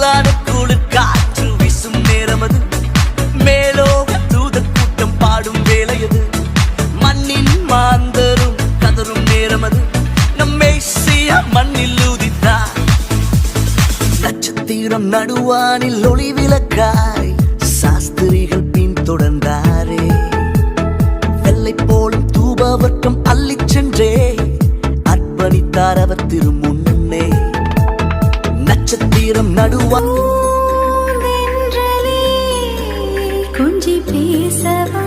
சில்லான குளிர் காற்று வீசும் நேரமது, மேலோக தூத கூட்டம் பாடும் வேலையது, மண்ணின் மாந்தரும் கதரும் நேரமது, நம் மேசியா மண்ணில் உதித்தார். நட்சத்திரம் நடுவானில் ஒளி விளக்காய் சாஸ்திரிகள் பின் தொடர்ந்தாரே. வெள்ளை போலும் தூபவர்க்கம் அள்ளிச் சென்றே அர்ப்பணித்தார் அவர் திருமுன்னே. நட்சத்திரம் நடுவா கொஞ்சி பேசவா